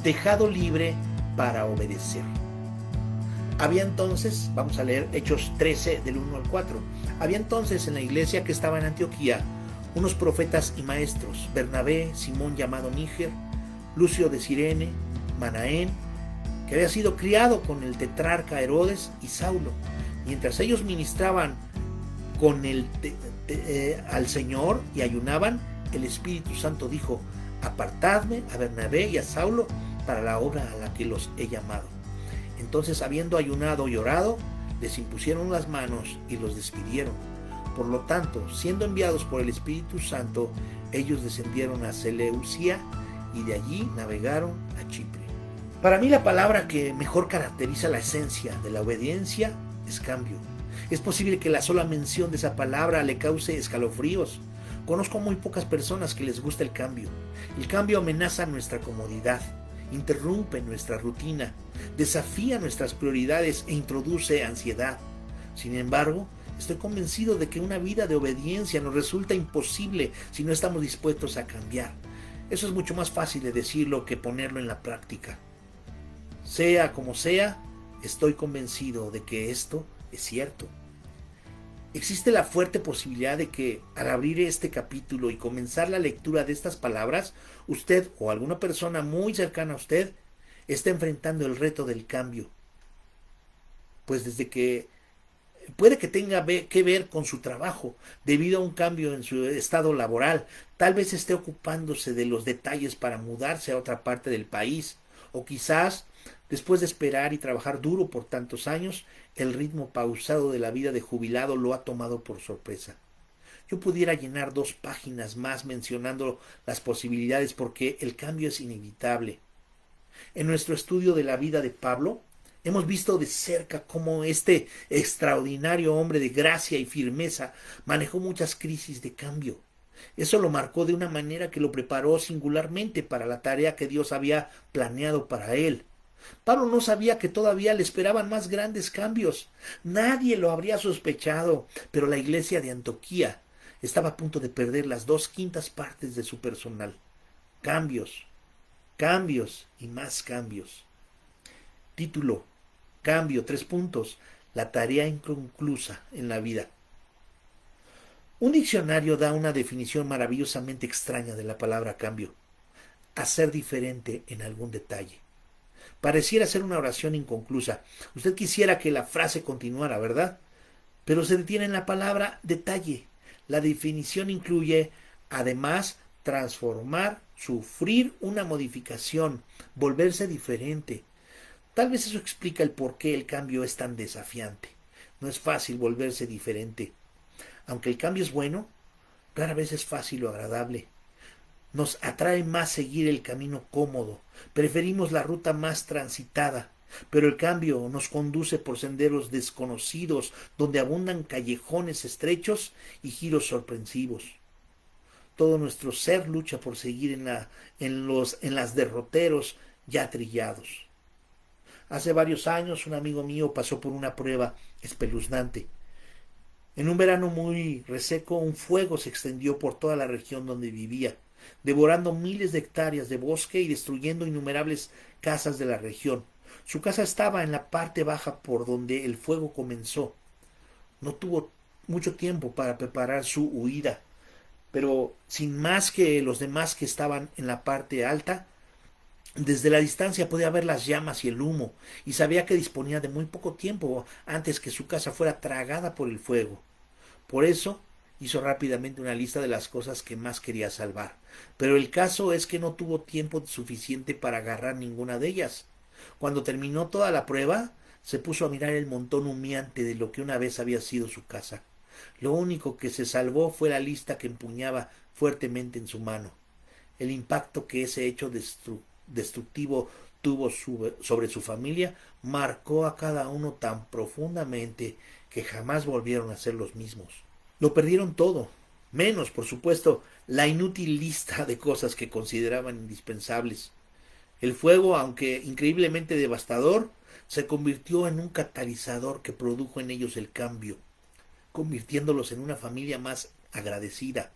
dejado libre para obedecer. Había entonces, vamos a leer Hechos 13 del 1 al 4, había entonces en la iglesia que estaba en Antioquía unos profetas y maestros, Bernabé, Simón llamado Níger, Lucio de Cirene, Manaén, que había sido criado con el tetrarca Herodes, y Saulo. Mientras ellos ministraban al Señor y ayunaban, el Espíritu Santo dijo: apartadme a Bernabé y a Saulo para la obra a la que los he llamado. Entonces, habiendo ayunado y orado, les impusieron las manos y los despidieron. Por lo tanto, siendo enviados por el Espíritu Santo, ellos descendieron a Seleucia y de allí navegaron a Chipre. Para mí, la palabra que mejor caracteriza la esencia de la obediencia es cambio. Es posible que la sola mención de esa palabra le cause escalofríos. Conozco muy pocas personas que les gusta el cambio. El cambio amenaza nuestra comodidad, interrumpe nuestra rutina, desafía nuestras prioridades e introduce ansiedad. Sin embargo, estoy convencido de que una vida de obediencia nos resulta imposible si no estamos dispuestos a cambiar. Eso es mucho más fácil de decirlo que ponerlo en la práctica. Sea como sea, estoy convencido de que esto es cierto. Existe la fuerte posibilidad de que al abrir este capítulo y comenzar la lectura de estas palabras, usted o alguna persona muy cercana a usted está enfrentando el reto del cambio. Pues desde que puede que tenga que ver con su trabajo, debido a un cambio en su estado laboral, tal vez esté ocupándose de los detalles para mudarse a otra parte del país, o quizás, después de esperar y trabajar duro por tantos años, el ritmo pausado de la vida de jubilado lo ha tomado por sorpresa. Yo pudiera llenar 2 páginas más mencionando las posibilidades porque el cambio es inevitable. En nuestro estudio de la vida de Pablo, hemos visto de cerca cómo este extraordinario hombre de gracia y firmeza manejó muchas crisis de cambio. Eso lo marcó de una manera que lo preparó singularmente para la tarea que Dios había planeado para él. Pablo no sabía que todavía le esperaban más grandes cambios. Nadie lo habría sospechado, pero la iglesia de Antioquía estaba a punto de perder las 2/5 de su personal. Cambios, cambios y más cambios. Título: Cambio, 3 puntos. La tarea inconclusa en la vida. Un diccionario da una definición maravillosamente extraña de la palabra cambio: hacer diferente en algún detalle. Pareciera ser una oración inconclusa. Usted quisiera que la frase continuara, ¿verdad? Pero se detiene en la palabra detalle. La definición incluye, además, transformar, sufrir una modificación, volverse diferente. Tal vez eso explica el por qué el cambio es tan desafiante. No es fácil volverse diferente. Aunque el cambio es bueno, rara vez es fácil o agradable. Nos atrae más seguir el camino cómodo, preferimos la ruta más transitada, pero el cambio nos conduce por senderos desconocidos donde abundan callejones estrechos y giros sorpresivos. Todo nuestro ser lucha por seguir en las derroteros ya trillados. Hace varios años un amigo mío pasó por una prueba espeluznante. En un verano muy reseco, un fuego se extendió por toda la región donde vivía, devorando miles de hectáreas de bosque y destruyendo innumerables casas de la región. Su casa estaba en la parte baja por donde el fuego comenzó. No tuvo mucho tiempo para preparar su huida, pero sin más que los demás que estaban en la parte alta, desde la distancia podía ver las llamas y el humo, y sabía que disponía de muy poco tiempo antes que su casa fuera tragada por el fuego. Por eso hizo rápidamente una lista de las cosas que más quería salvar. Pero el caso es que no tuvo tiempo suficiente para agarrar ninguna de ellas. Cuando terminó toda la prueba, se puso a mirar el montón humeante de lo que una vez había sido su casa. Lo único que se salvó fue la lista que empuñaba fuertemente en su mano. El impacto que ese hecho destructivo tuvo sobre su familia marcó a cada uno tan profundamente que jamás volvieron a ser los mismos. Lo perdieron todo, menos, por supuesto, la inútil lista de cosas que consideraban indispensables. El fuego, aunque increíblemente devastador, se convirtió en un catalizador que produjo en ellos el cambio, convirtiéndolos en una familia más agradecida.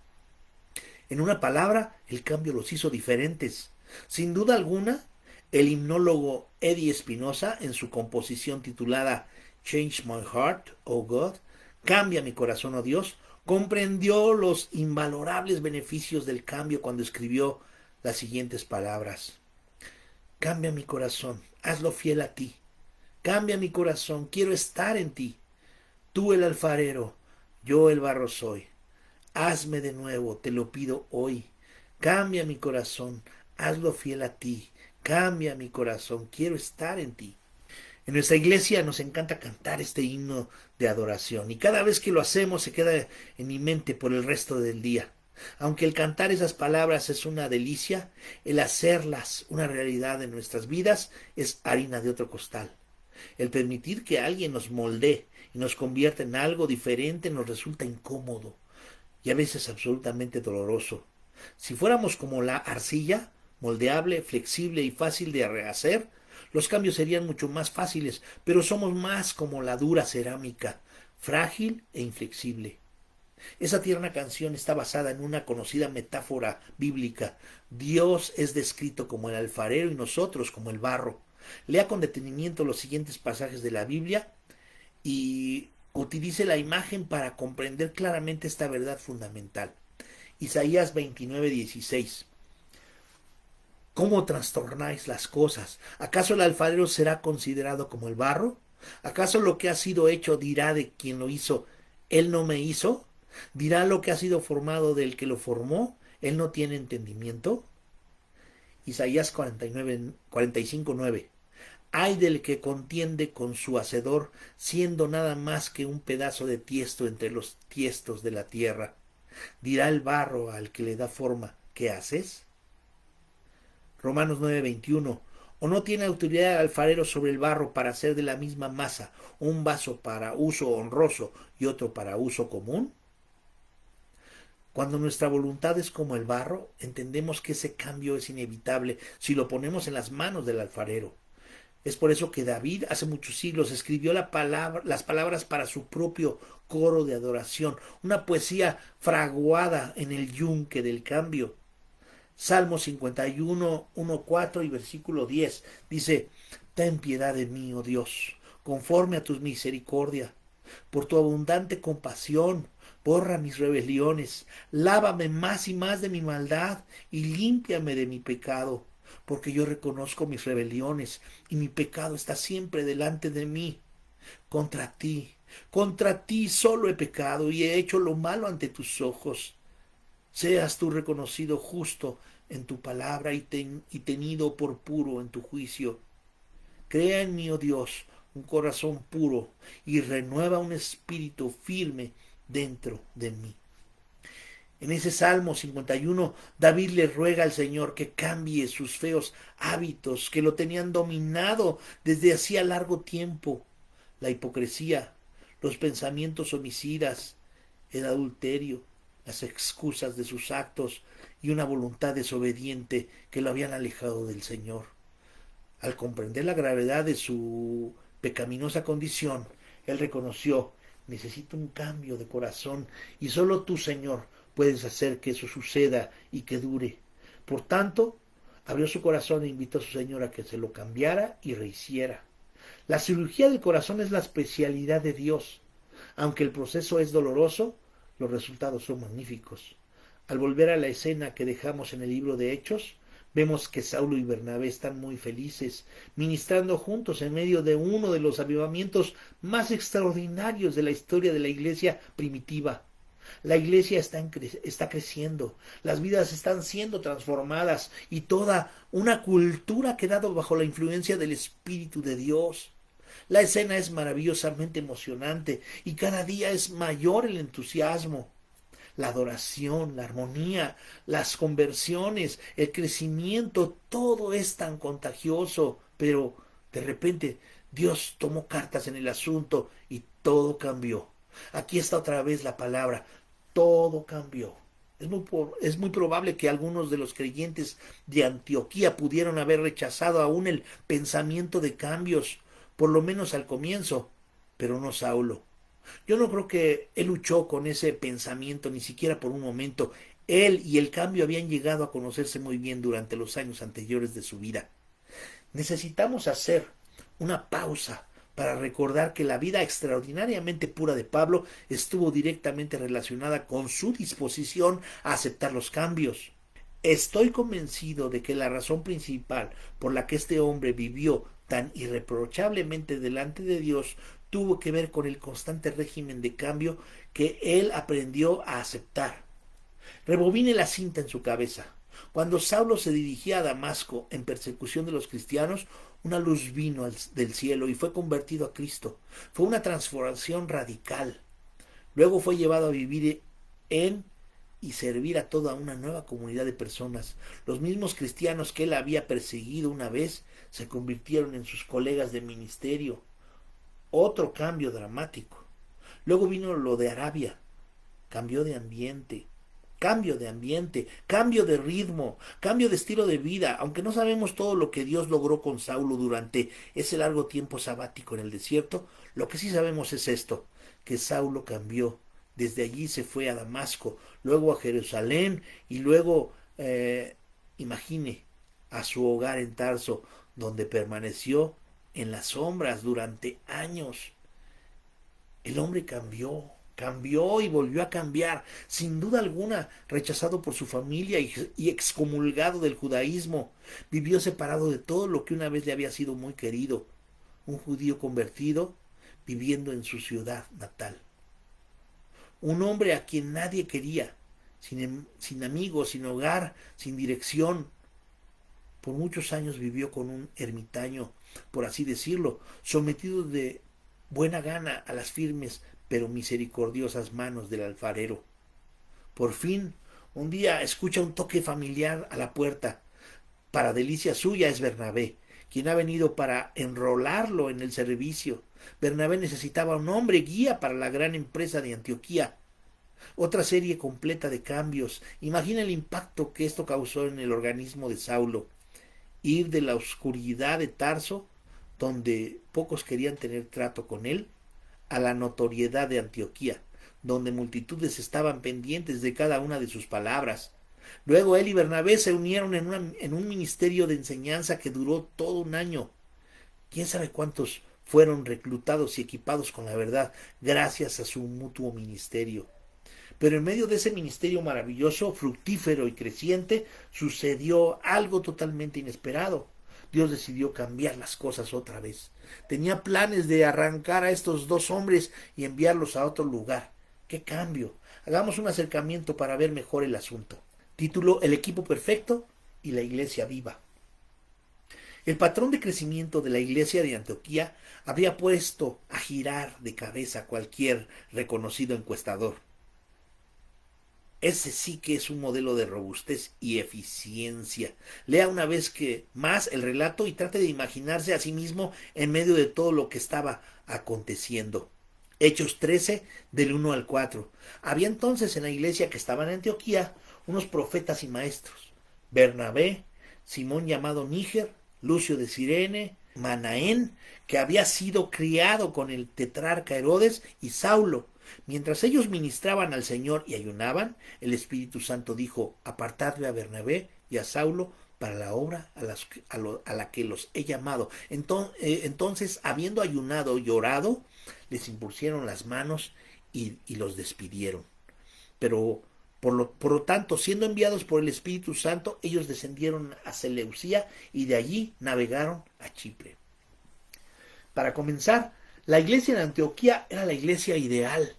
En una palabra, el cambio los hizo diferentes. Sin duda alguna, El himnólogo Eddie Espinosa, en su composición titulada Change My Heart, oh God, Cambia mi corazón, oh Dios, comprendió los invalorables beneficios del cambio cuando escribió las siguientes palabras. Cambia mi corazón, hazlo fiel a ti. Cambia mi corazón, quiero estar en ti. Tú el alfarero, yo el barro soy. Hazme de nuevo, te lo pido hoy. Cambia mi corazón, hazlo fiel a ti. Cambia mi corazón, quiero estar en ti. En nuestra iglesia nos encanta cantar este himno de adoración y cada vez que lo hacemos se queda en mi mente por el resto del día. Aunque el cantar esas palabras es una delicia, el hacerlas una realidad en nuestras vidas es harina de otro costal. El permitir que alguien nos moldee y nos convierta en algo diferente nos resulta incómodo y a veces absolutamente doloroso. Si fuéramos como la arcilla, moldeable, flexible y fácil de rehacer, los cambios serían mucho más fáciles, pero somos más como la dura cerámica, frágil e inflexible. Esa tierna canción está basada en una conocida metáfora bíblica. Dios es descrito como el alfarero y nosotros como el barro. Lea con detenimiento los siguientes pasajes de la Biblia y utilice la imagen para comprender claramente esta verdad fundamental. Isaías 29:16. ¿Cómo trastornáis las cosas? ¿Acaso el alfarero será considerado como el barro? ¿Acaso lo que ha sido hecho dirá de quien lo hizo, él no me hizo? ¿Dirá lo que ha sido formado del que lo formó, él no tiene entendimiento? Isaías 45:9. Ay del que contiende con su hacedor, siendo nada más que un pedazo de tiesto entre los tiestos de la tierra. Dirá el barro al que le da forma, ¿qué haces? Romanos 9:21. ¿O no tiene autoridad el alfarero sobre el barro para hacer de la misma masa un vaso para uso honroso y otro para uso común? Cuando nuestra voluntad es como el barro, entendemos que ese cambio es inevitable si lo ponemos en las manos del alfarero. Es por eso que David hace muchos siglos escribió las palabras para su propio coro de adoración, una poesía fraguada en el yunque del cambio. Salmo 51, 1:4 y versículo 10 dice: Ten piedad de mí, oh Dios, conforme a tus misericordia. Por tu abundante compasión, borra mis rebeliones, lávame más y más de mi maldad y límpiame de mi pecado, porque yo reconozco mis rebeliones y mi pecado está siempre delante de mí. Contra ti solo he pecado y he hecho lo malo ante tus ojos. Seas tú reconocido justo en tu palabra y tenido por puro en tu juicio. Crea en mí, oh Dios, un corazón puro y renueva un espíritu firme dentro de mí. En ese Salmo 51, David le ruega al Señor que cambie sus feos hábitos que lo tenían dominado desde hacía largo tiempo. La hipocresía, los pensamientos homicidas, el adulterio, las excusas de sus actos y una voluntad desobediente que lo habían alejado del Señor. Al comprender la gravedad de su pecaminosa condición, él reconoció: necesito un cambio de corazón y solo tú, Señor, puedes hacer que eso suceda y que dure. Por tanto, abrió su corazón e invitó a su Señor a que se lo cambiara y rehiciera. La cirugía del corazón es la especialidad de Dios. Aunque el proceso es doloroso, los resultados son magníficos. Al volver a la escena que dejamos en el libro de Hechos, vemos que Saulo y Bernabé están muy felices, ministrando juntos en medio de uno de los avivamientos más extraordinarios de la historia de la iglesia primitiva. La iglesia está creciendo, las vidas están siendo transformadas y toda una cultura ha quedado bajo la influencia del Espíritu de Dios. La escena es maravillosamente emocionante y cada día es mayor el entusiasmo. La adoración, la armonía, las conversiones, el crecimiento, todo es tan contagioso, pero de repente Dios tomó cartas en el asunto y todo cambió. Aquí está otra vez la palabra: todo cambió. Es muy probable que algunos de los creyentes de Antioquía pudieron haber rechazado aún el pensamiento de cambios, por lo menos al comienzo, pero no Saulo. Yo no creo que él luchó con ese pensamiento ni siquiera por un momento. Él y el cambio habían llegado a conocerse muy bien durante los años anteriores de su vida. Necesitamos hacer una pausa para recordar que la vida extraordinariamente pura de Pablo estuvo directamente relacionada con su disposición a aceptar los cambios. Estoy convencido de que la razón principal por la que este hombre vivió tan irreprochablemente delante de Dios tuvo que ver con el constante régimen de cambio que él aprendió a aceptar. Rebobine la cinta en su cabeza. Cuando Saulo se dirigía a Damasco en persecución de los cristianos, una luz vino del cielo y fue convertido a Cristo. Fue una transformación radical. Luego fue llevado a vivir en y servir a toda una nueva comunidad de personas. Los mismos cristianos que él había perseguido una vez se convirtieron en sus colegas de ministerio. Otro cambio dramático. Luego vino lo de Arabia. Cambió de ambiente. Cambio de ritmo, cambio de estilo de vida, aunque no sabemos todo lo que Dios logró con Saulo durante ese largo tiempo sabático en el desierto, lo que sí sabemos es esto, que Saulo cambió. Desde allí se fue a Damasco, luego a Jerusalén y luego, imagine, a su hogar en Tarso, donde permaneció en las sombras durante años. El hombre cambió y volvió a cambiar, sin duda alguna, rechazado por su familia y excomulgado del judaísmo. Vivió separado de todo lo que una vez le había sido muy querido, un judío convertido viviendo en su ciudad natal. Un hombre a quien nadie quería, sin amigos, sin hogar, sin dirección. Por muchos años vivió con un ermitaño, por así decirlo, sometido de buena gana a las firmes pero misericordiosas manos del alfarero. Por fin, un día escucha un toque familiar a la puerta. Para delicia suya es Bernabé, quien ha venido para enrolarlo en el servicio. Bernabé necesitaba un hombre guía para la gran empresa de Antioquía. Otra serie completa de cambios. Imagina el impacto que esto causó en el organismo de Saulo. Ir de la oscuridad de Tarso, donde pocos querían tener trato con él, a la notoriedad de Antioquía, donde multitudes estaban pendientes de cada una de sus palabras. Luego él y Bernabé se unieron en un ministerio de enseñanza que duró todo un año. ¿Quién sabe cuántos fueron reclutados y equipados con la verdad gracias a su mutuo ministerio? Pero en medio de ese ministerio maravilloso, fructífero y creciente, sucedió algo totalmente inesperado. Dios decidió cambiar las cosas otra vez. Tenía planes de arrancar a estos dos hombres y enviarlos a otro lugar. ¡Qué cambio! Hagamos un acercamiento para ver mejor el asunto. Título: El equipo perfecto y la iglesia viva. El patrón de crecimiento de la iglesia de Antioquía habría puesto a girar de cabeza a cualquier reconocido encuestador. Ese sí que es un modelo de robustez y eficiencia. Lea una vez que más el relato y trate de imaginarse a sí mismo en medio de todo lo que estaba aconteciendo. Hechos 13, del 1 al 4. Había entonces en la iglesia que estaba en Antioquía unos profetas y maestros: Bernabé, Simón llamado Níger, Lucio de Cirene, Manaén, que había sido criado con el tetrarca Herodes, y Saulo. Mientras ellos ministraban al Señor y ayunaban, el Espíritu Santo dijo: apartadme a Bernabé y a Saulo para la obra a la que los he llamado. Entonces, habiendo ayunado y orado, les impusieron las manos y los despidieron. Pero por lo tanto, siendo enviados por el Espíritu Santo, ellos descendieron a Seleucía y de allí navegaron a Chipre. Para comenzar, la iglesia de Antioquía era la iglesia ideal.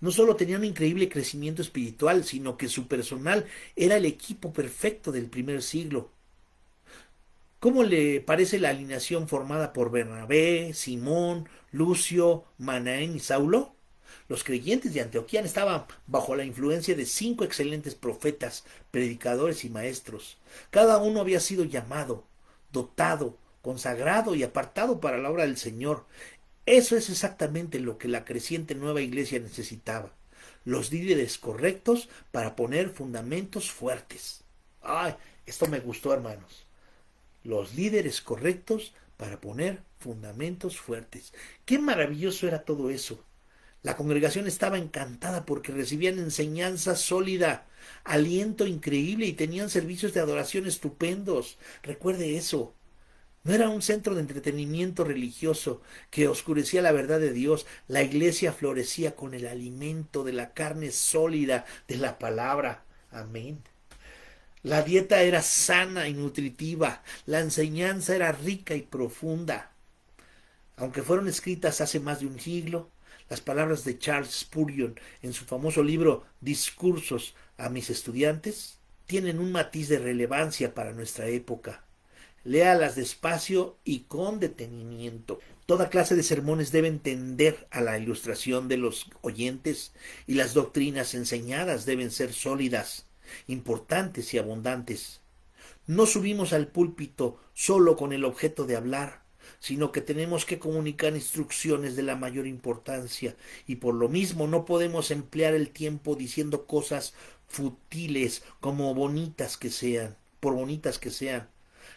No solo tenía un increíble crecimiento espiritual, sino que su personal era el equipo perfecto del primer siglo. ¿Cómo le parece la alineación formada por Bernabé, Simón, Lucio, Manaén y Saulo? Los creyentes de Antioquía estaban bajo la influencia de 5 excelentes profetas, predicadores y maestros. Cada uno había sido llamado, dotado, consagrado y apartado para la obra del Señor. Eso es exactamente lo que la creciente nueva iglesia necesitaba. Los líderes correctos para poner fundamentos fuertes. ¡Ay! Esto me gustó, hermanos. Los líderes correctos para poner fundamentos fuertes. ¡Qué maravilloso era todo eso! La congregación estaba encantada porque recibían enseñanza sólida, aliento increíble y tenían servicios de adoración estupendos. Recuerde eso. No era un centro de entretenimiento religioso que oscurecía la verdad de Dios. La iglesia florecía con el alimento de la carne sólida de la palabra. Amén. La dieta era sana y nutritiva. La enseñanza era rica y profunda. Aunque fueron escritas hace más de un siglo, las palabras de Charles Spurgeon en su famoso libro Discursos a mis estudiantes tienen un matiz de relevancia para nuestra época. Léalas despacio y con detenimiento. Toda clase de sermones deben tender a la ilustración de los oyentes y las doctrinas enseñadas deben ser sólidas, importantes y abundantes. No subimos al púlpito solo con el objeto de hablar, sino que tenemos que comunicar instrucciones de la mayor importancia y por lo mismo no podemos emplear el tiempo diciendo cosas futiles como bonitas que sean, por bonitas que sean.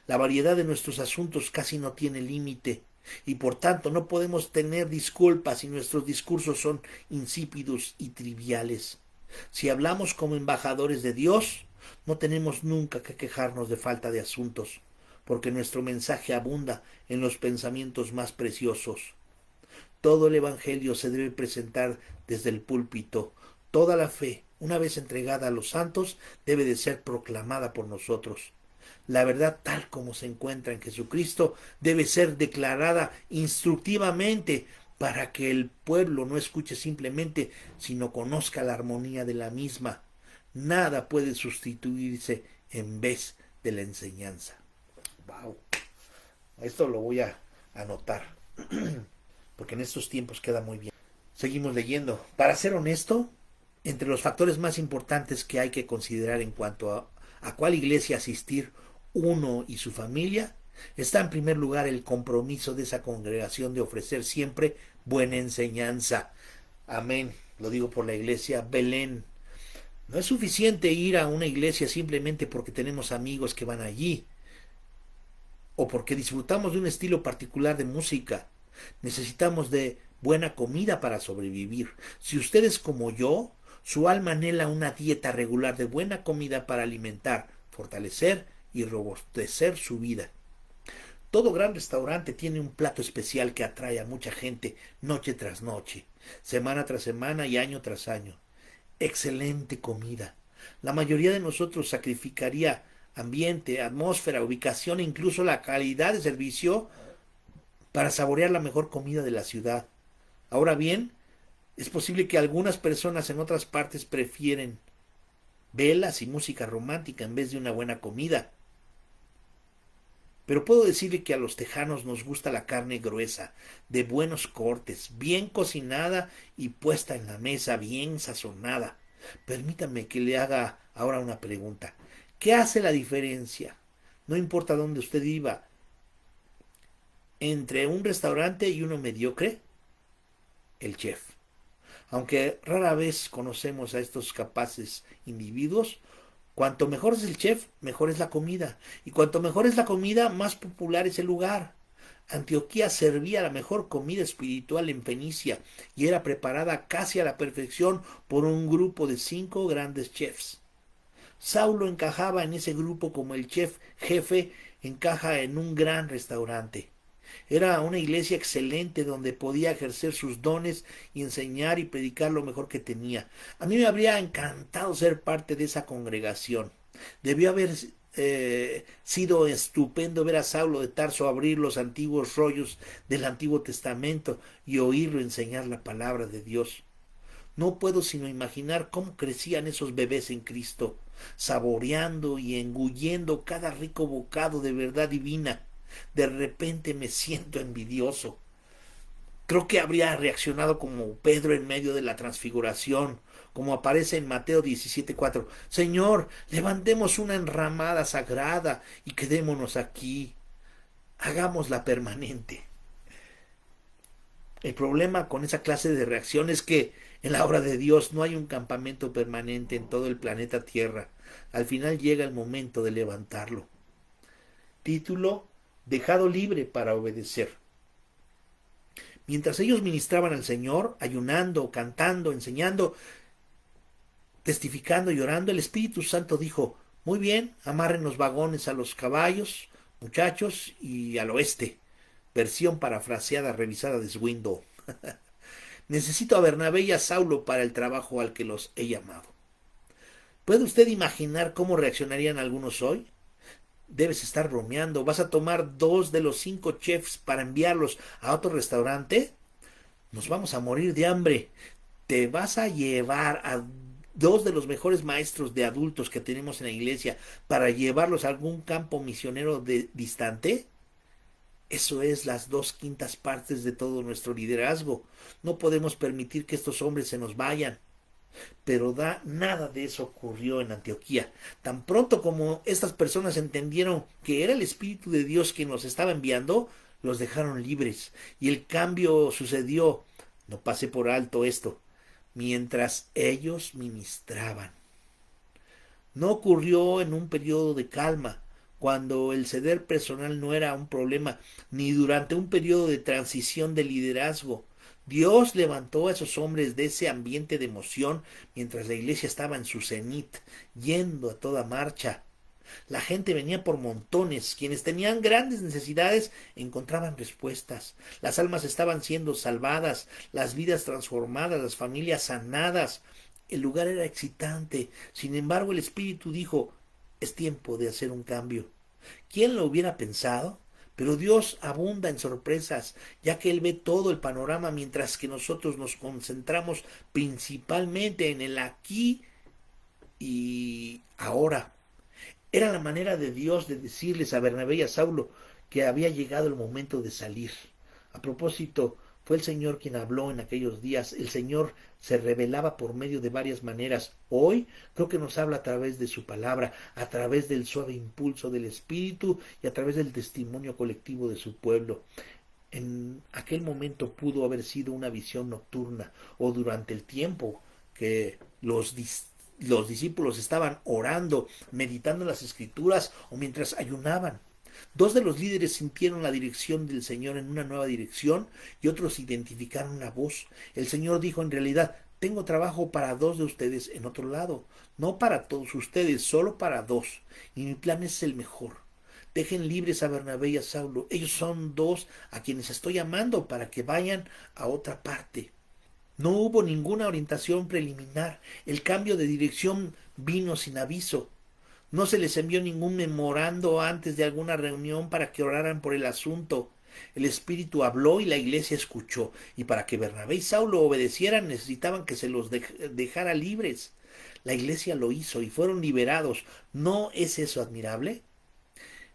La variedad de nuestros asuntos casi no tiene límite y por tanto no podemos tener disculpas si nuestros discursos son insípidos y triviales. Si hablamos como embajadores de Dios, no tenemos nunca que quejarnos de falta de asuntos, porque nuestro mensaje abunda en los pensamientos más preciosos. Todo el Evangelio se debe presentar desde el púlpito. Toda la fe, una vez entregada a los santos, debe de ser proclamada por nosotros. La verdad tal como se encuentra en Jesucristo debe ser declarada instructivamente para que el pueblo no escuche simplemente, sino conozca la armonía de la misma. Nada puede sustituirse en vez de la enseñanza. Wow. Esto lo voy a anotar, porque en estos tiempos queda muy bien. Seguimos leyendo. Para ser honesto, entre los factores más importantes que hay que considerar en cuanto a cuál iglesia asistir uno y su familia, está en primer lugar el compromiso de esa congregación de ofrecer siempre buena enseñanza. Amén. Lo digo por la iglesia Belén. No es suficiente ir a una iglesia simplemente porque tenemos amigos que van allí o porque disfrutamos de un estilo particular de música. Necesitamos de buena comida para sobrevivir. Si ustedes como yo, su alma anhela una dieta regular de buena comida para alimentar, fortalecer y robustecer su vida. Todo gran restaurante tiene un plato especial que atrae a mucha gente noche tras noche, semana tras semana y año tras año. Excelente comida. La mayoría de nosotros sacrificaría ambiente, atmósfera, ubicación e incluso la calidad de servicio para saborear la mejor comida de la ciudad. Ahora bien, es posible que algunas personas en otras partes prefieren velas y música romántica en vez de una buena comida. Pero puedo decirle que a los tejanos nos gusta la carne gruesa, de buenos cortes, bien cocinada y puesta en la mesa, bien sazonada. Permítame que le haga ahora una pregunta. ¿Qué hace la diferencia? No importa dónde usted viva, entre un restaurante y uno mediocre, el chef. Aunque rara vez conocemos a estos capaces individuos, cuanto mejor es el chef, mejor es la comida. Y cuanto mejor es la comida, más popular es el lugar. Antioquía servía la mejor comida espiritual en Fenicia y era preparada casi a la perfección por un grupo de 5 grandes chefs. Saulo encajaba en ese grupo como el chef jefe encaja en un gran restaurante. Era una iglesia excelente donde podía ejercer sus dones y enseñar y predicar lo mejor que tenía. A mí me habría encantado ser parte de esa congregación. Debió haber sido estupendo ver a Saulo de Tarso abrir los antiguos rollos del Antiguo Testamento y oírlo enseñar la palabra de Dios. No puedo sino imaginar cómo crecían esos bebés en Cristo, saboreando y engullendo cada rico bocado de verdad divina. De repente me siento envidioso. Creo que habría reaccionado como Pedro en medio de la transfiguración, como aparece en Mateo 17:4. Señor, levantemos una enramada sagrada y quedémonos aquí. Hagámosla permanente. El problema con esa clase de reacción es que en la obra de Dios no hay un campamento permanente en todo el planeta Tierra. Al final llega el momento de levantarlo. Título: Dejado libre para obedecer. Mientras ellos ministraban al Señor, ayunando, cantando, enseñando, testificando y orando, el Espíritu Santo dijo: muy bien, amarren los vagones a los caballos, muchachos, y al oeste. Versión parafraseada revisada de Swindoll. Necesito a Bernabé y a Saulo para el trabajo al que los he llamado. ¿Puede usted imaginar cómo reaccionarían algunos hoy? Debes estar bromeando. ¿Vas a tomar 2 de los 5 chefs para enviarlos a otro restaurante? Nos vamos a morir de hambre. ¿Te vas a llevar a 2 de los mejores maestros de adultos que tenemos en la iglesia para llevarlos a algún campo misionero distante? Eso es las 2/5 partes de todo nuestro liderazgo. No podemos permitir que estos hombres se nos vayan. Pero nada de eso ocurrió en Antioquía. Tan pronto como estas personas entendieron que era el Espíritu de Dios quien los estaba enviando, los dejaron libres. Y el cambio sucedió, no pasé por alto esto, mientras ellos ministraban. No ocurrió en un periodo de calma, cuando el ceder personal no era un problema, ni durante un periodo de transición de liderazgo. Dios levantó a esos hombres de ese ambiente de emoción mientras la iglesia estaba en su cenit, yendo a toda marcha. La gente venía por montones. Quienes tenían grandes necesidades encontraban respuestas. Las almas estaban siendo salvadas, las vidas transformadas, las familias sanadas. El lugar era excitante. Sin embargo, el Espíritu dijo, es tiempo de hacer un cambio. ¿Quién lo hubiera pensado? Pero Dios abunda en sorpresas, ya que Él ve todo el panorama, mientras que nosotros nos concentramos principalmente en el aquí y ahora. Era la manera de Dios de decirles a Bernabé y a Saulo que había llegado el momento de salir. A propósito, fue el Señor quien habló en aquellos días. El Señor se revelaba por medio de varias maneras. Hoy creo que nos habla a través de su palabra, a través del suave impulso del Espíritu y a través del testimonio colectivo de su pueblo. En aquel momento pudo haber sido una visión nocturna o durante el tiempo que los discípulos estaban orando, meditando las escrituras o mientras ayunaban. 2 de los líderes sintieron la dirección del Señor en una nueva dirección y otros identificaron una voz. El Señor dijo en realidad, tengo trabajo para 2 de ustedes en otro lado, no para todos ustedes, solo para 2. Y mi plan es el mejor. Dejen libres a Bernabé y a Saulo. Ellos son 2 a quienes estoy llamando para que vayan a otra parte. No hubo ninguna orientación preliminar. El cambio de dirección vino sin aviso. No se les envió ningún memorando antes de alguna reunión para que oraran por el asunto. El Espíritu habló y la iglesia escuchó. Y para que Bernabé y Saulo obedecieran necesitaban que se los dejara libres. La iglesia lo hizo y fueron liberados. ¿No es eso admirable?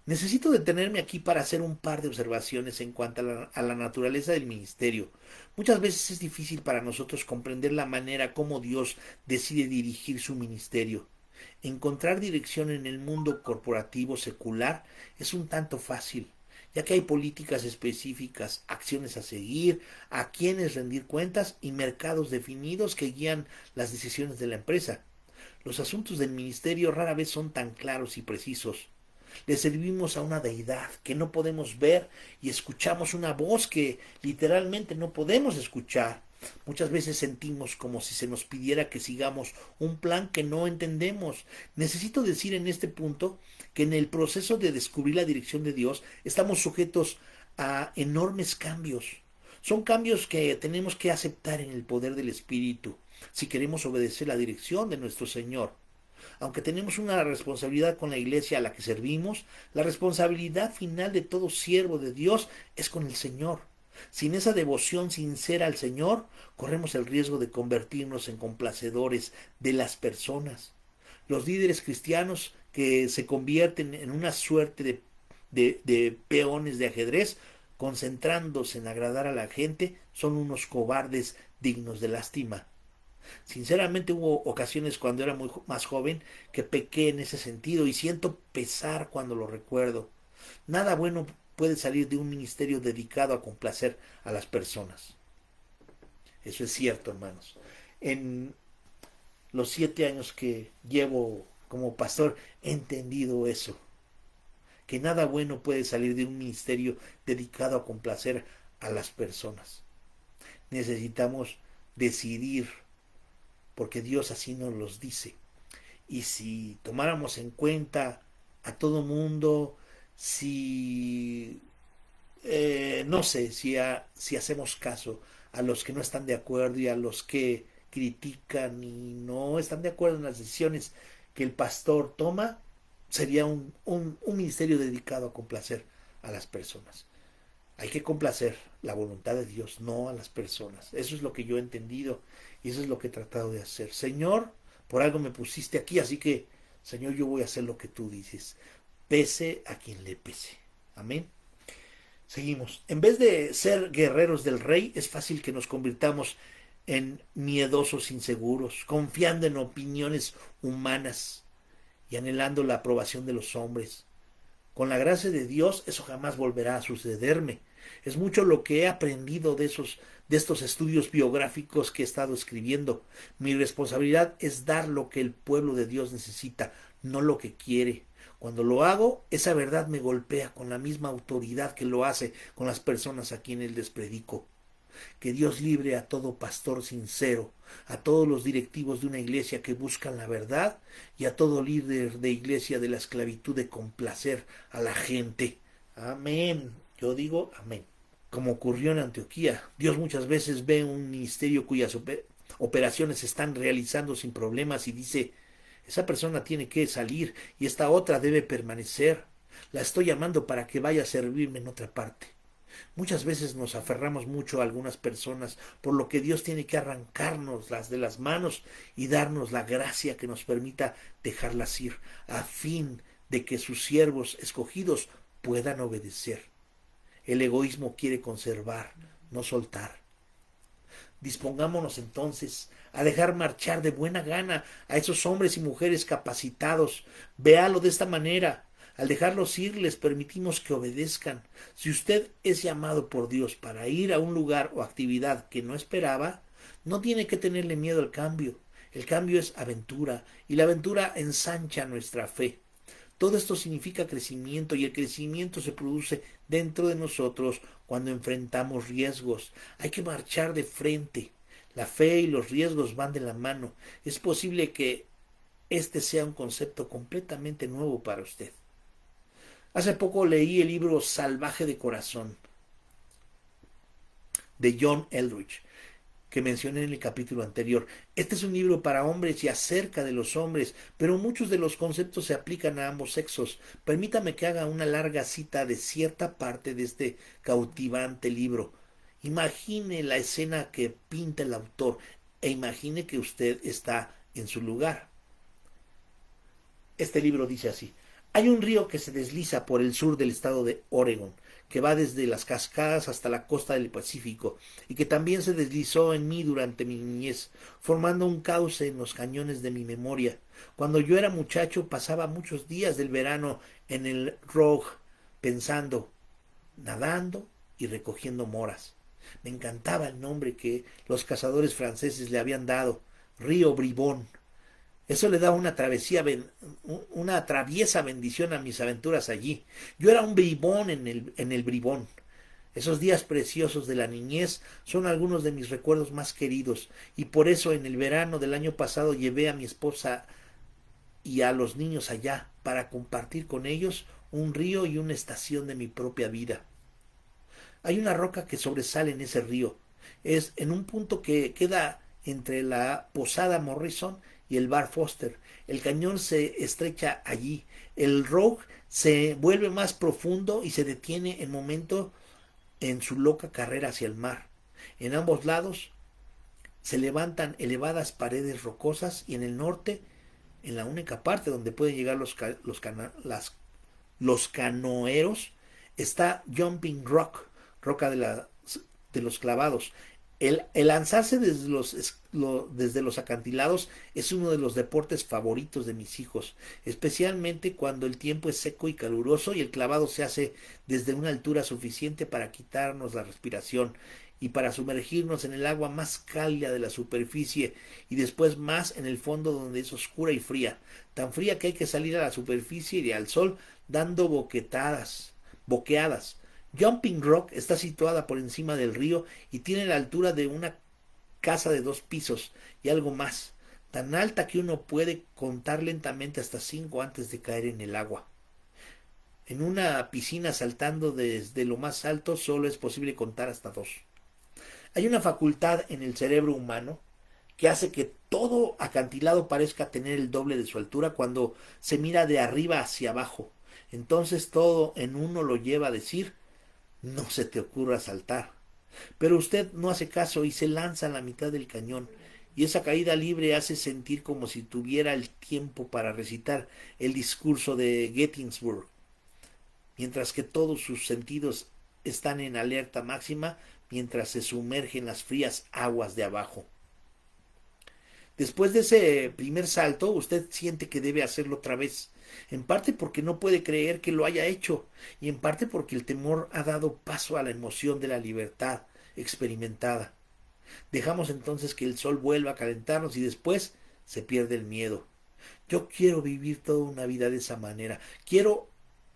Necesito detenerme aquí para hacer un par de observaciones en cuanto a la naturaleza del ministerio. Muchas veces es difícil para nosotros comprender la manera como Dios decide dirigir su ministerio. Encontrar dirección en el mundo corporativo secular es un tanto fácil, ya que hay políticas específicas, acciones a seguir, a quienes rendir cuentas y mercados definidos que guían las decisiones de la empresa. Los asuntos del ministerio rara vez son tan claros y precisos. Le servimos a una deidad que no podemos ver y escuchamos una voz que literalmente no podemos escuchar. Muchas veces sentimos como si se nos pidiera que sigamos un plan que no entendemos. Necesito decir en este punto que en el proceso de descubrir la dirección de Dios estamos sujetos a enormes cambios. Son cambios que tenemos que aceptar en el poder del Espíritu si queremos obedecer la dirección de nuestro Señor. Aunque tenemos una responsabilidad con la iglesia a la que servimos, la responsabilidad final de todo siervo de Dios es con el Señor. Sin esa devoción sincera al Señor, corremos el riesgo de convertirnos en complacedores de las personas. Los líderes cristianos que se convierten en una suerte de peones de ajedrez, concentrándose en agradar a la gente, son unos cobardes dignos de lástima. Sinceramente hubo ocasiones cuando era más joven que pequé en ese sentido y siento pesar cuando lo recuerdo. Nada bueno puede salir de un ministerio dedicado a complacer a las personas. Eso es cierto, hermanos. En los 7 años que llevo como pastor he entendido eso. Que nada bueno puede salir de un ministerio dedicado a complacer a las personas. Necesitamos decidir porque Dios así nos los dice. Y si tomáramos en cuenta a todo mundo si no sé si hacemos caso a los que no están de acuerdo y a los que critican y no están de acuerdo en las decisiones que el pastor toma, sería un ministerio dedicado a complacer a las personas. Hay que complacer la voluntad de Dios, no a las personas. Eso es lo que yo he entendido y eso es lo que he tratado de hacer. Señor, por algo me pusiste aquí, así que, Señor, yo voy a hacer lo que tú dices. Pese a quien le pese. Amén. Seguimos. En vez de ser guerreros del rey, es fácil que nos convirtamos en miedosos inseguros, confiando en opiniones humanas y anhelando la aprobación de los hombres. Con la gracia de Dios, eso jamás volverá a sucederme. Es mucho lo que he aprendido de estos estudios biográficos que he estado escribiendo. Mi responsabilidad es dar lo que el pueblo de Dios necesita, no lo que quiere. Cuando lo hago, esa verdad me golpea con la misma autoridad que lo hace con las personas a quienes les predico. Que Dios libre a todo pastor sincero, a todos los directivos de una iglesia que buscan la verdad y a todo líder de iglesia de la esclavitud de complacer a la gente. Amén. Yo digo amén. Como ocurrió en Antioquía, Dios muchas veces ve un ministerio cuyas operaciones se están realizando sin problemas y dice, esa persona tiene que salir y esta otra debe permanecer. La estoy llamando para que vaya a servirme en otra parte. Muchas veces nos aferramos mucho a algunas personas, por lo que Dios tiene que arrancarnos las de las manos y darnos la gracia que nos permita dejarlas ir, a fin de que sus siervos escogidos puedan obedecer. El egoísmo quiere conservar, no soltar. Dispongámonos entonces a dejar marchar de buena gana a esos hombres y mujeres capacitados. Véalo de esta manera. Al dejarlos ir, les permitimos que obedezcan. Si usted es llamado por Dios para ir a un lugar o actividad que no esperaba, no tiene que tenerle miedo al cambio. El cambio es aventura y la aventura ensancha nuestra fe. Todo esto significa crecimiento y el crecimiento se produce dentro de nosotros cuando enfrentamos riesgos. Hay que marchar de frente. La fe y los riesgos van de la mano. Es posible que este sea un concepto completamente nuevo para usted. Hace poco leí el libro Salvaje de Corazón de John Eldridge, que mencioné en el capítulo anterior. Este es un libro para hombres y acerca de los hombres, pero muchos de los conceptos se aplican a ambos sexos. Permítame que haga una larga cita de cierta parte de este cautivante libro. Imagine la escena que pinta el autor e imagine que usted está en su lugar. Este libro dice así. Hay un río que se desliza por el sur del estado de Oregon, que va desde las cascadas hasta la costa del Pacífico, y que también se deslizó en mí durante mi niñez, formando un cauce en los cañones de mi memoria. Cuando yo era muchacho pasaba muchos días del verano en el Rogue, pensando, nadando y recogiendo moras. Me encantaba el nombre que los cazadores franceses le habían dado, Río Bribón. Eso le da una traviesa bendición a mis aventuras allí. Yo era un bribón en el bribón. Esos días preciosos de la niñez son algunos de mis recuerdos más queridos, y por eso en el verano del año pasado llevé a mi esposa y a los niños allá para compartir con ellos un río y una estación de mi propia vida. Hay una roca que sobresale en ese río. Es en un punto que queda entre la Posada Morrison y el Bar Foster. El cañón se estrecha allí. El Rogue se vuelve más profundo y se detiene en momento en su loca carrera hacia el mar. En ambos lados se levantan elevadas paredes rocosas y en el norte, en la única parte donde pueden llegar los canoeros, está Jumping Rock, roca de los clavados. El lanzarse desde los acantilados es uno de los deportes favoritos de mis hijos, especialmente cuando el tiempo es seco y caluroso y el clavado se hace desde una altura suficiente para quitarnos la respiración y para sumergirnos en el agua más cálida de la superficie y después más en el fondo donde es oscura y fría, tan fría que hay que salir a la superficie y al sol dando boqueadas. Jumping Rock está situada por encima del río y tiene la altura de una casa de 2 pisos y algo más, tan alta que uno puede contar lentamente hasta 5 antes de caer en el agua. En una piscina saltando desde lo más alto solo es posible contar hasta 2. Hay una facultad en el cerebro humano que hace que todo acantilado parezca tener el doble de su altura cuando se mira de arriba hacia abajo. Entonces todo en uno lo lleva a decir, no se te ocurra saltar. Pero usted no hace caso y se lanza a la mitad del cañón. Y esa caída libre hace sentir como si tuviera el tiempo para recitar el discurso de Gettysburg, mientras que todos sus sentidos están en alerta máxima mientras se sumerge en las frías aguas de abajo. Después de ese primer salto, usted siente que debe hacerlo otra vez, en parte porque no puede creer que lo haya hecho, y en parte porque el temor ha dado paso a la emoción de la libertad experimentada. Dejamos entonces que el sol vuelva a calentarnos y después se pierde el miedo. Yo quiero vivir toda una vida de esa manera. Quiero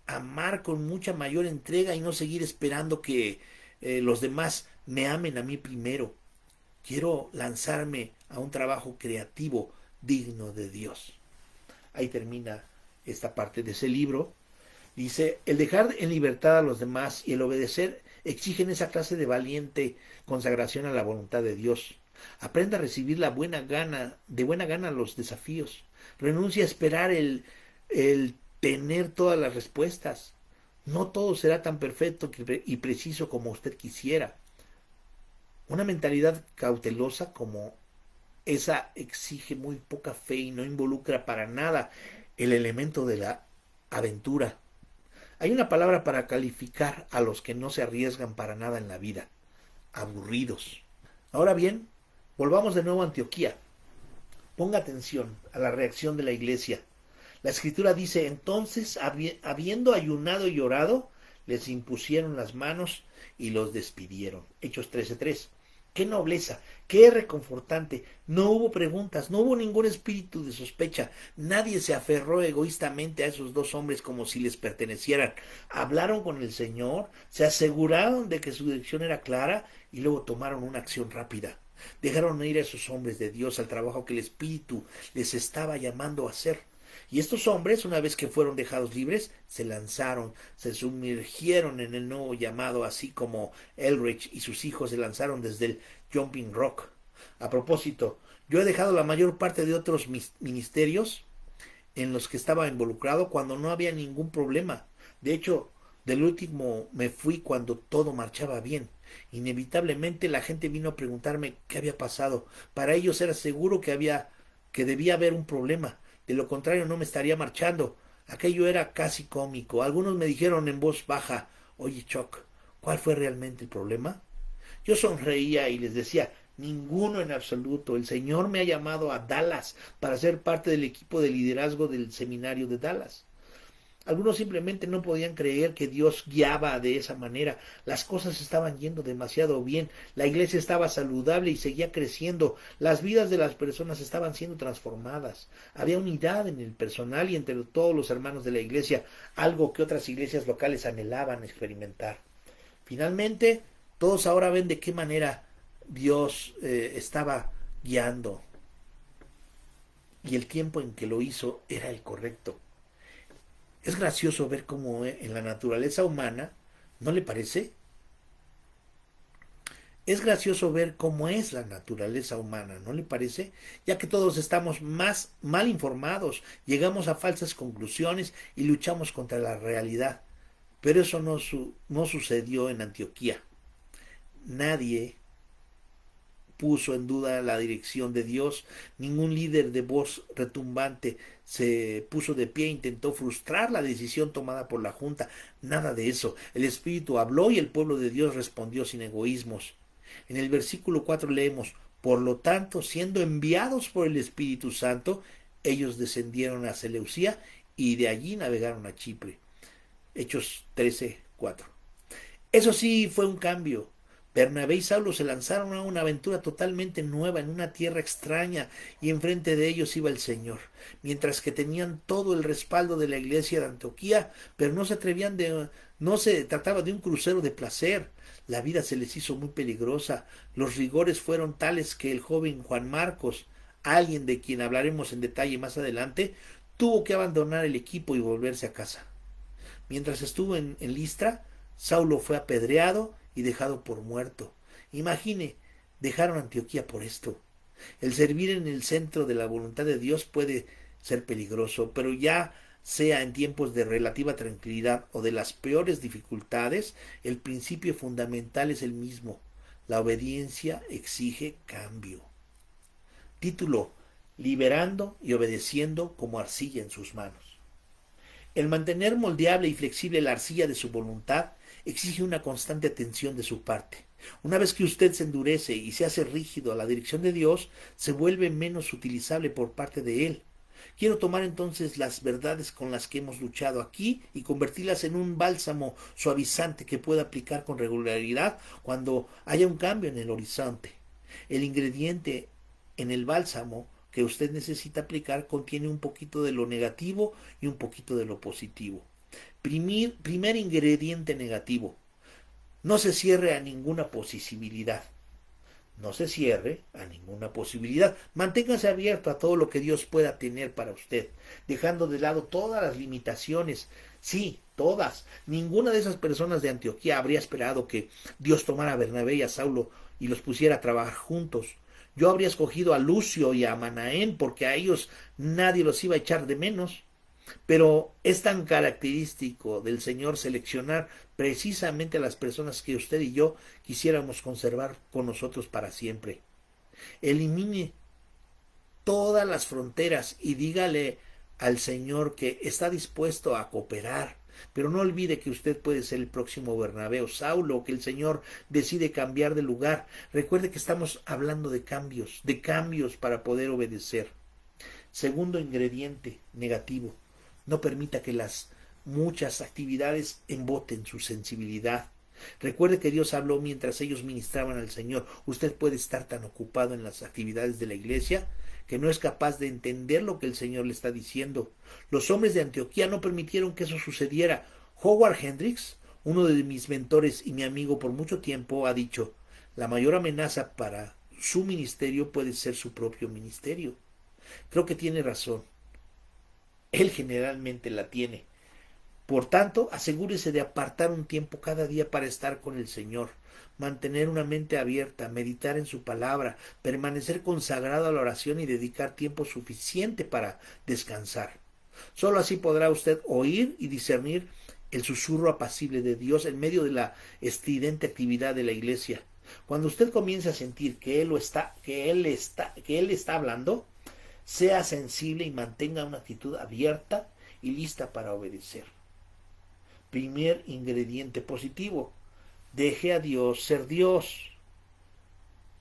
amar con mucha mayor entrega y no seguir esperando que los demás me amen a mí primero. Quiero lanzarme a un trabajo creativo digno de Dios. Ahí termina esta parte de ese libro. Dice, el dejar en libertad a los demás y el obedecer exigen esa clase de valiente consagración a la voluntad de Dios. Aprenda a recibir de buena gana los desafíos. Renuncia a esperar el tener todas las respuestas. No todo será tan perfecto y preciso como usted quisiera. Una mentalidad cautelosa como esa exige muy poca fe y no involucra para nada el elemento de la aventura. Hay una palabra para calificar a los que no se arriesgan para nada en la vida: aburridos. Ahora bien, volvamos de nuevo a Antioquía. Ponga atención a la reacción de la iglesia. La escritura dice, entonces, habiendo ayunado y llorado, les impusieron las manos y los despidieron. Hechos 13:3. Qué nobleza, qué reconfortante. No hubo preguntas, no hubo ningún espíritu de sospecha. Nadie se aferró egoístamente a esos dos hombres como si les pertenecieran. Hablaron con el Señor, se aseguraron de que su dirección era clara y luego tomaron una acción rápida. Dejaron ir a esos hombres de Dios al trabajo que el Espíritu les estaba llamando a hacer. Y estos hombres, una vez que fueron dejados libres, se lanzaron, se sumergieron en el nuevo llamado, así como Elrich y sus hijos se lanzaron desde el Jumping Rock. A propósito, yo he dejado la mayor parte de otros ministerios en los que estaba involucrado cuando no había ningún problema. De hecho, del último me fui cuando todo marchaba bien. Inevitablemente la gente vino a preguntarme qué había pasado. Para ellos era seguro que debía haber un problema. De lo contrario no me estaría marchando. Aquello era casi cómico. Algunos me dijeron en voz baja, oye Chuck, ¿cuál fue realmente el problema? Yo sonreía y les decía, ninguno en absoluto. El Señor me ha llamado a Dallas para ser parte del equipo de liderazgo del seminario de Dallas. Algunos simplemente no podían creer que Dios guiaba de esa manera. Las cosas estaban yendo demasiado bien. La iglesia estaba saludable y seguía creciendo. Las vidas de las personas estaban siendo transformadas. Había unidad en el personal y entre todos los hermanos de la iglesia, algo que otras iglesias locales anhelaban experimentar. Finalmente, todos ahora ven de qué manera Dios estaba guiando. Y el tiempo en que lo hizo era el correcto. Es gracioso ver cómo en la naturaleza humana, ¿no le parece? Es gracioso ver cómo es la naturaleza humana, ¿no le parece? Ya que todos estamos más mal informados, llegamos a falsas conclusiones y luchamos contra la realidad. Pero eso no sucedió en Antioquía. Nadie puso en duda la dirección de Dios. Ningún líder de voz retumbante se puso de pie e intentó frustrar la decisión tomada por la junta. Nada de eso. El Espíritu habló y el pueblo de Dios respondió sin egoísmos. En el versículo 4 leemos, por lo tanto, siendo enviados por el Espíritu Santo, ellos descendieron a Seleucía y de allí navegaron a Chipre. Hechos 13:4. Eso sí fue un cambio. Bernabé y Saulo se lanzaron a una aventura totalmente nueva en una tierra extraña y enfrente de ellos iba el Señor, mientras que tenían todo el respaldo de la iglesia de Antioquía, pero no se trataba de un crucero de placer. La vida se les hizo muy peligrosa. Los rigores fueron tales que el joven Juan Marcos, alguien de quien hablaremos en detalle más adelante, tuvo que abandonar el equipo y volverse a casa. Mientras estuvo en Listra, Saulo fue apedreado y dejado por muerto. Imagine, dejaron Antioquía por esto. El servir en el centro de la voluntad de Dios puede ser peligroso, pero ya sea en tiempos de relativa tranquilidad o de las peores dificultades, el principio fundamental es el mismo. La obediencia exige cambio. Título: Liberando y obedeciendo como arcilla en sus manos. El mantener moldeable y flexible la arcilla de su voluntad exige una constante atención de su parte. Una vez que usted se endurece y se hace rígido a la dirección de Dios, se vuelve menos utilizable por parte de Él. Quiero tomar entonces las verdades con las que hemos luchado aquí y convertirlas en un bálsamo suavizante que pueda aplicar con regularidad cuando haya un cambio en el horizonte. El ingrediente en el bálsamo que usted necesita aplicar contiene un poquito de lo negativo y un poquito de lo positivo. Primer ingrediente negativo: no se cierre a ninguna posibilidad. No se cierre a ninguna posibilidad. Manténgase abierto a todo lo que Dios pueda tener para usted, dejando de lado todas las limitaciones. Sí, todas. Ninguna de esas personas de Antioquía habría esperado que Dios tomara a Bernabé y a Saulo y los pusiera a trabajar juntos. Yo habría escogido a Lucio y a Manaén porque a ellos nadie los iba a echar de menos. Pero es tan característico del Señor seleccionar precisamente a las personas que usted y yo quisiéramos conservar con nosotros para siempre. Elimine todas las fronteras y dígale al Señor que está dispuesto a cooperar. Pero no olvide que usted puede ser el próximo Bernabé o Saulo, que el Señor decide cambiar de lugar. Recuerde que estamos hablando de cambios para poder obedecer. Segundo ingrediente negativo: no permita que las muchas actividades emboten su sensibilidad. Recuerde que Dios habló mientras ellos ministraban al Señor. Usted puede estar tan ocupado en las actividades de la iglesia que no es capaz de entender lo que el Señor le está diciendo. Los hombres de Antioquía no permitieron que eso sucediera. Howard Hendricks, uno de mis mentores y mi amigo por mucho tiempo, ha dicho: la mayor amenaza para su ministerio puede ser su propio ministerio. Creo que tiene razón. Él generalmente la tiene. Por tanto, asegúrese de apartar un tiempo cada día para estar con el Señor, mantener una mente abierta, meditar en su palabra, permanecer consagrado a la oración y dedicar tiempo suficiente para descansar. Solo así podrá usted oír y discernir el susurro apacible de Dios en medio de la estridente actividad de la iglesia. Cuando usted comience a sentir que Él está hablando, sea sensible y mantenga una actitud abierta y lista para obedecer. Primer ingrediente positivo: deje a Dios ser Dios.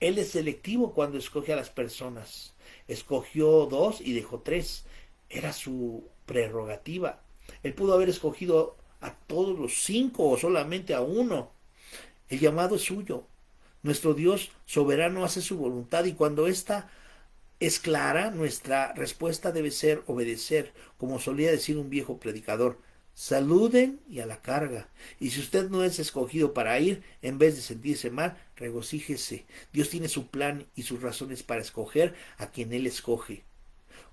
Él es selectivo cuando escoge a las personas. Escogió 2 y dejó 3. Era su prerrogativa. Él pudo haber escogido a todos los 5 o solamente a 1. El llamado es suyo. Nuestro Dios soberano hace su voluntad y cuando ésta es clara, nuestra respuesta debe ser obedecer, como solía decir un viejo predicador: saluden y a la carga. Y si usted no es escogido para ir, en vez de sentirse mal, regocíjese. Dios tiene su plan y sus razones para escoger a quien Él escoge.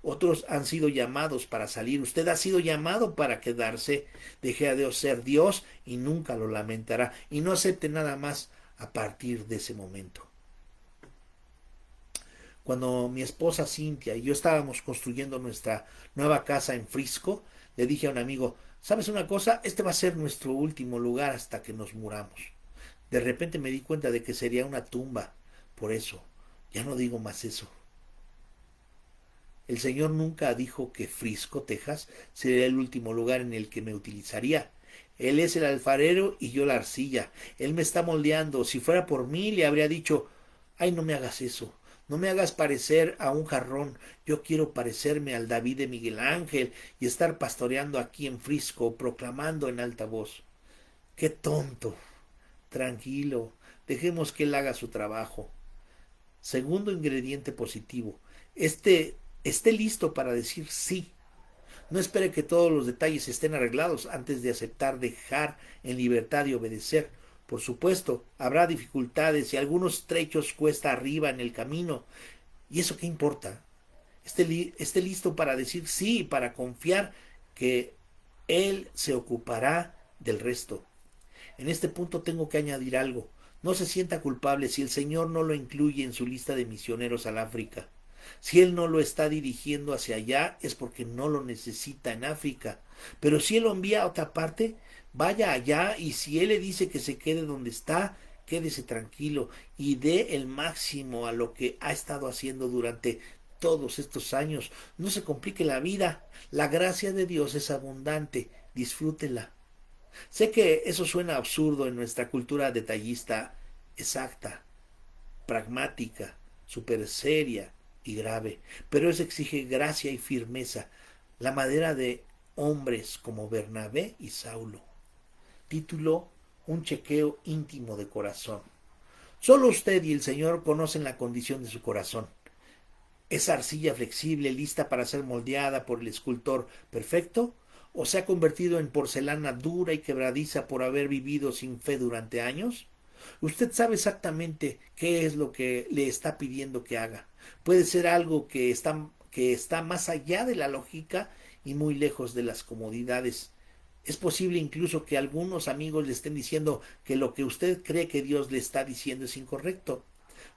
Otros han sido llamados para salir. Usted ha sido llamado para quedarse. Deje a Dios ser Dios y nunca lo lamentará. Y no acepte nada más a partir de ese momento. Cuando mi esposa Cintia y yo estábamos construyendo nuestra nueva casa en Frisco, le dije a un amigo: ¿sabes una cosa? Este va a ser nuestro último lugar hasta que nos muramos. De repente me di cuenta de que sería una tumba. Por eso, ya no digo más eso. El Señor nunca dijo que Frisco, Texas, sería el último lugar en el que me utilizaría. Él es el alfarero y yo la arcilla. Él me está moldeando. Si fuera por mí, le habría dicho: ay, no me hagas eso. No me hagas parecer a un jarrón. Yo quiero parecerme al David de Miguel Ángel y estar pastoreando aquí en Frisco, proclamando en alta voz. ¡Qué tonto! Tranquilo, dejemos que él haga su trabajo. Segundo ingrediente positivo: esté listo para decir sí. No espere que todos los detalles estén arreglados antes de aceptar dejar en libertad y obedecer. Por supuesto, habrá dificultades y algunos trechos cuesta arriba en el camino. ¿Y eso qué importa? Esté listo para decir sí y para confiar que Él se ocupará del resto. En este punto tengo que añadir algo. No se sienta culpable si el Señor no lo incluye en su lista de misioneros al África. Si Él no lo está dirigiendo hacia allá es porque no lo necesita en África. Pero si Él lo envía a otra parte, vaya allá, y si Él le dice que se quede donde está, quédese tranquilo y dé el máximo a lo que ha estado haciendo durante todos estos años. No se complique la vida. La gracia de Dios es abundante. Disfrútela. Sé que eso suena absurdo en nuestra cultura detallista, exacta, pragmática, super seria y grave, pero eso exige gracia y firmeza, la madera de hombres como Bernabé y Saulo. Título: Un chequeo íntimo de corazón. Solo usted y el Señor conocen la condición de su corazón. ¿Es arcilla flexible lista para ser moldeada por el escultor perfecto? ¿O se ha convertido en porcelana dura y quebradiza por haber vivido sin fe durante años? Usted sabe exactamente qué es lo que le está pidiendo que haga. Puede ser algo que está más allá de la lógica y muy lejos de las comodidades. Es posible incluso que algunos amigos le estén diciendo que lo que usted cree que Dios le está diciendo es incorrecto,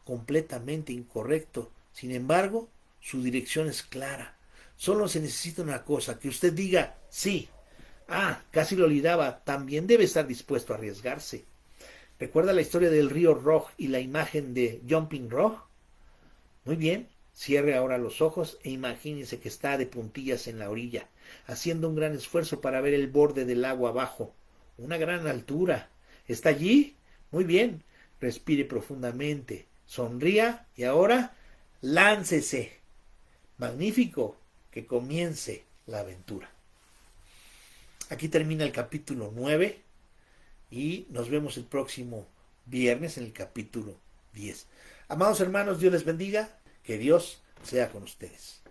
completamente incorrecto. Sin embargo, su dirección es clara. Solo se necesita una cosa: que usted diga sí. Ah, casi lo olvidaba, también debe estar dispuesto a arriesgarse. ¿Recuerda la historia del río Rojo y la imagen de Jumping Rock? Muy bien, cierre ahora los ojos e imagínese que está de puntillas en la orilla, haciendo un gran esfuerzo para ver el borde del agua abajo. Una gran altura. ¿Está allí? Muy bien. Respire profundamente. Sonría y ahora láncese. Magnífico. Que comience la aventura. Aquí termina el capítulo 9 y nos vemos el próximo viernes en el capítulo 10. Amados hermanos, Dios les bendiga. Que Dios sea con ustedes.